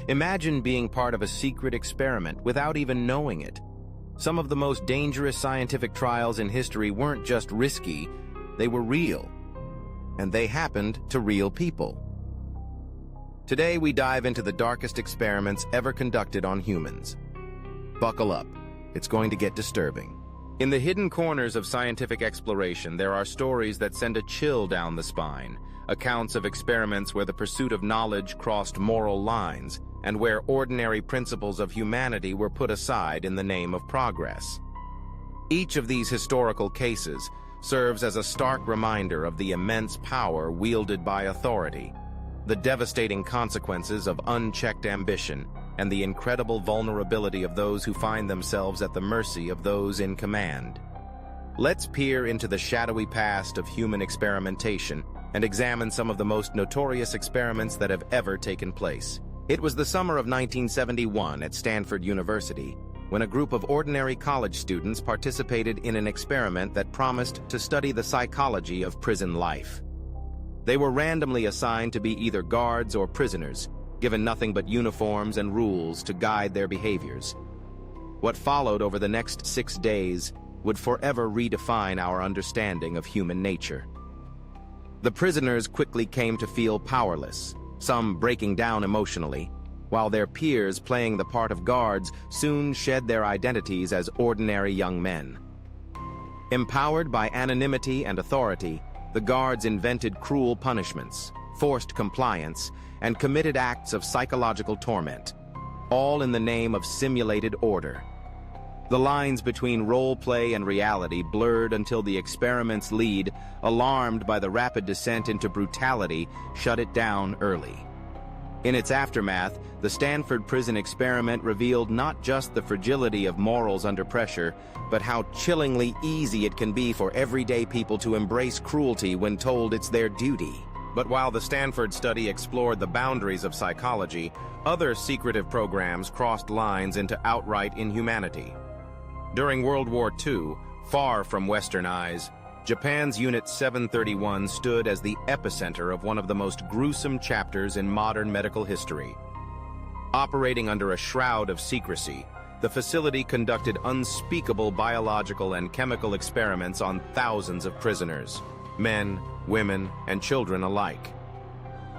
Imagine being part of a secret experiment without even knowing it. Some of the most dangerous scientific trials in history weren't just risky, they were real. And they happened to real people. Today we dive into the darkest experiments ever conducted on humans. Buckle up, it's going to get disturbing. In the hidden corners of scientific exploration, there are stories that send a chill down the spine, accounts of experiments where the pursuit of knowledge crossed moral lines, and where ordinary principles of humanity were put aside in the name of progress. Each of these historical cases serves as a stark reminder of the immense power wielded by authority, the devastating consequences of unchecked ambition, and the incredible vulnerability of those who find themselves at the mercy of those in command. Let's peer into the shadowy past of human experimentation and examine some of the most notorious experiments that have ever taken place. It was the summer of 1971 at Stanford University when a group of ordinary college students participated in an experiment that promised to study the psychology of prison life. They were randomly assigned to be either guards or prisoners, given nothing but uniforms and rules to guide their behaviors. What followed over the next 6 days would forever redefine our understanding of human nature. The prisoners quickly came to feel powerless, some breaking down emotionally, while their peers playing the part of guards soon shed their identities as ordinary young men. Empowered by anonymity and authority, the guards invented cruel punishments, forced compliance, and committed acts of psychological torment, all in the name of simulated order. The lines between role play and reality blurred until the experiment's lead, alarmed by the rapid descent into brutality, shut it down early. In its aftermath, the Stanford prison experiment revealed not just the fragility of morals under pressure, but how chillingly easy it can be for everyday people to embrace cruelty when told it's their duty. But while the Stanford study explored the boundaries of psychology, other secretive programs crossed lines into outright inhumanity. During World War II, far from Western eyes, Japan's Unit 731 stood as the epicenter of one of the most gruesome chapters in modern medical history. Operating under a shroud of secrecy, the facility conducted unspeakable biological and chemical experiments on thousands of prisoners, men, women, and children alike.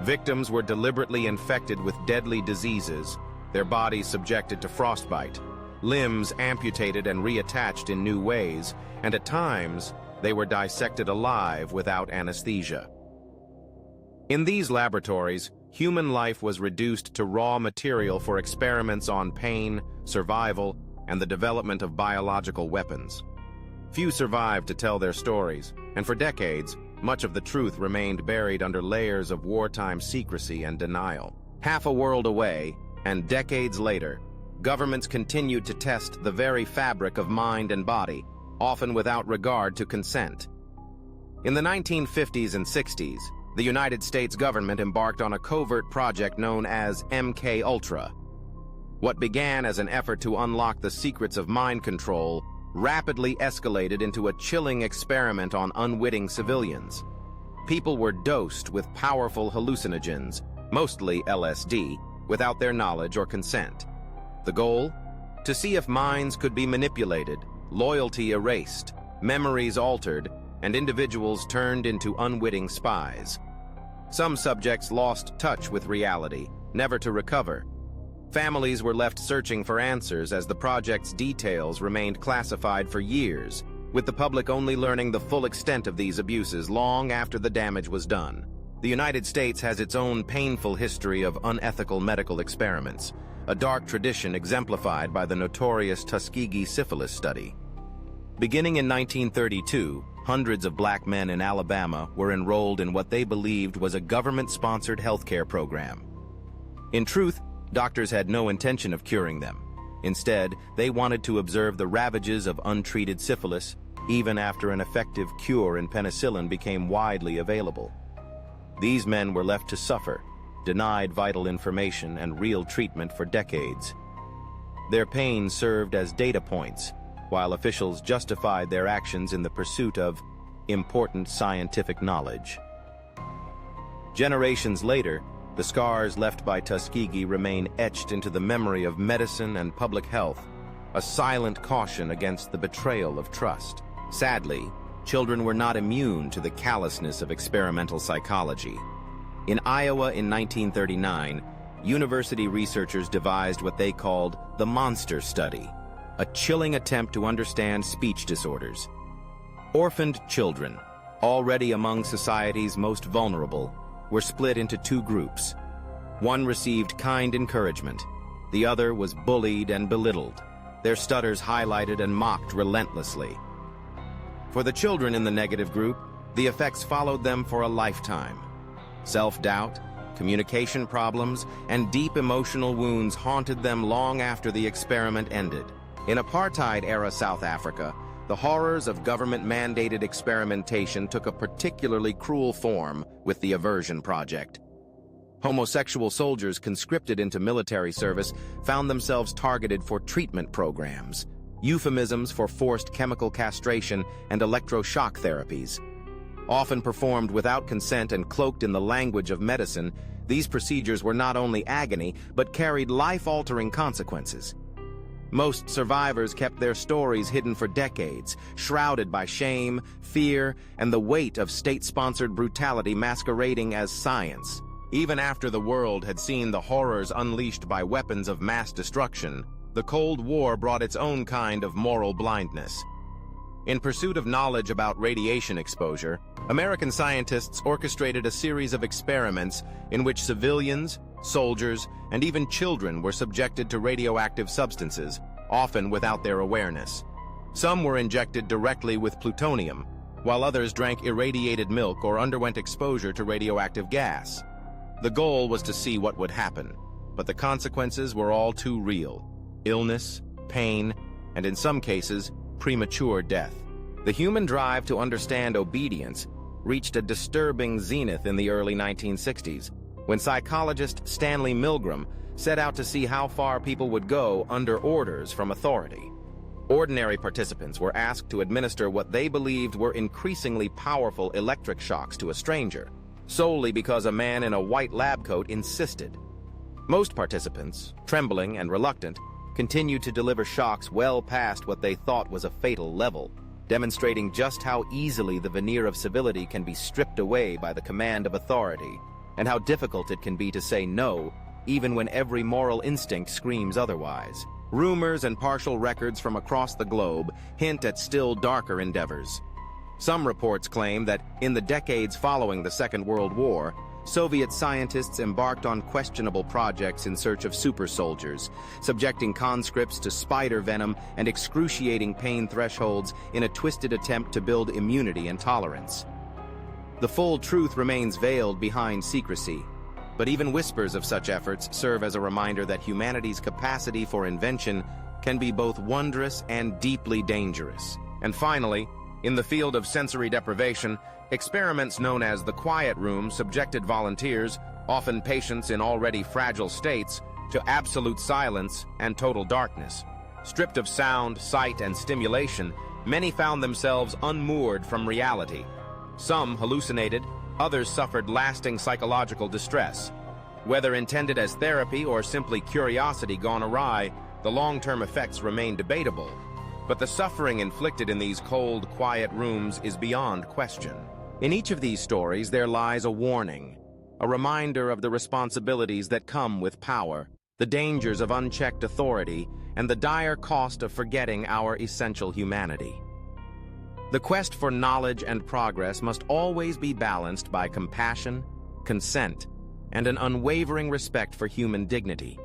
Victims were deliberately infected with deadly diseases, their bodies subjected to frostbite, limbs amputated and reattached in new ways, and at times, they were dissected alive without anesthesia. In these laboratories, human life was reduced to raw material for experiments on pain, survival, and the development of biological weapons. Few survived to tell their stories, and for decades, much of the truth remained buried under layers of wartime secrecy and denial. Half a world away, and decades later, governments continued to test the very fabric of mind and body, often without regard to consent. In the 1950s and 60s, the United States government embarked on a covert project known as MK Ultra. What began as an effort to unlock the secrets of mind control rapidly escalated into a chilling experiment on unwitting civilians. People were dosed with powerful hallucinogens, mostly LSD, without their knowledge or consent. The goal? To see if minds could be manipulated, loyalty erased, memories altered, and individuals turned into unwitting spies. Some subjects lost touch with reality, never to recover. Families were left searching for answers as the project's details remained classified for years, with the public only learning the full extent of these abuses long after the damage was done. The United States has its own painful history of unethical medical experiments, a dark tradition exemplified by the notorious Tuskegee syphilis study. Beginning in 1932, hundreds of black men in Alabama were enrolled in what they believed was a government-sponsored healthcare program. In truth, doctors had no intention of curing them. Instead, they wanted to observe the ravages of untreated syphilis, even after an effective cure in penicillin became widely available. These men were left to suffer, denied vital information and real treatment for decades. Their pain served as data points, while officials justified their actions in the pursuit of important scientific knowledge. Generations later, The scars left by Tuskegee remain etched into the memory of medicine and public health, a silent caution against the betrayal of trust. Sadly, children were not immune to the callousness of experimental psychology. In Iowa in 1939, university researchers devised what they called the Monster Study, a chilling attempt to understand speech disorders. Orphaned children, already among society's most vulnerable, were split into two groups. One received kind encouragement. The other was bullied and belittled, their stutters highlighted and mocked relentlessly. For the children in the negative group, the effects followed them for a lifetime. Self-doubt, communication problems, and deep emotional wounds haunted them long after the experiment ended. In apartheid-era South Africa, the horrors of government-mandated experimentation took a particularly cruel form with the Aversion Project. Homosexual soldiers conscripted into military service found themselves targeted for treatment programs, euphemisms for forced chemical castration and electroshock therapies. Often performed without consent and cloaked in the language of medicine, these procedures were not only agony, but carried life-altering consequences. Most survivors kept their stories hidden for decades, shrouded by shame, fear, and the weight of state-sponsored brutality masquerading as science. Even after the world had seen the horrors unleashed by weapons of mass destruction, the Cold War brought its own kind of moral blindness. In pursuit of knowledge about radiation exposure, American scientists orchestrated a series of experiments in which civilians, soldiers, and even children were subjected to radioactive substances, often without their awareness. Some were injected directly with plutonium, while others drank irradiated milk or underwent exposure to radioactive gas. The goal was to see what would happen, but the consequences were all too real: illness, pain, and in some cases, premature death. The human drive to understand obedience reached a disturbing zenith in the early 1960s, when psychologist Stanley Milgram set out to see how far people would go under orders from authority. Ordinary participants were asked to administer what they believed were increasingly powerful electric shocks to a stranger, solely because a man in a white lab coat insisted. Most participants, trembling and reluctant, continued to deliver shocks well past what they thought was a fatal level, demonstrating just how easily the veneer of civility can be stripped away by the command of authority, and how difficult it can be to say no, even when every moral instinct screams otherwise. Rumors and partial records from across the globe hint at still darker endeavors. Some reports claim that in the decades following the Second World War, Soviet scientists embarked on questionable projects in search of super soldiers, subjecting conscripts to spider venom and excruciating pain thresholds in a twisted attempt to build immunity and tolerance. The full truth remains veiled behind secrecy, but even whispers of such efforts serve as a reminder that humanity's capacity for invention can be both wondrous and deeply dangerous. And finally, in the field of sensory deprivation, experiments known as the Quiet Room subjected volunteers, often patients in already fragile states, to absolute silence and total darkness. Stripped of sound, sight, and stimulation, many found themselves unmoored from reality. Some hallucinated, others suffered lasting psychological distress. Whether intended as therapy or simply curiosity gone awry, the long-term effects remain debatable. But the suffering inflicted in these cold, quiet rooms is beyond question. In each of these stories, there lies a warning, a reminder of the responsibilities that come with power, the dangers of unchecked authority, and the dire cost of forgetting our essential humanity. The quest for knowledge and progress must always be balanced by compassion, consent, and an unwavering respect for human dignity.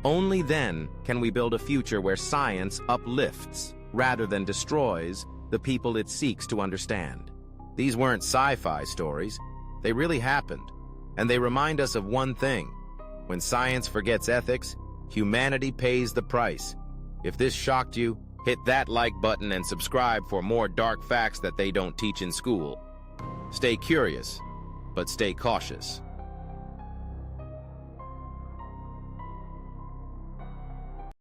Only then can we build a future where science uplifts, rather than destroys, the people it seeks to understand. These weren't sci-fi stories. They really happened, and they remind us of one thing: when science forgets ethics, humanity pays the price. If this shocked you, hit that like button and subscribe for more dark facts that they don't teach in school. Stay curious, but stay cautious.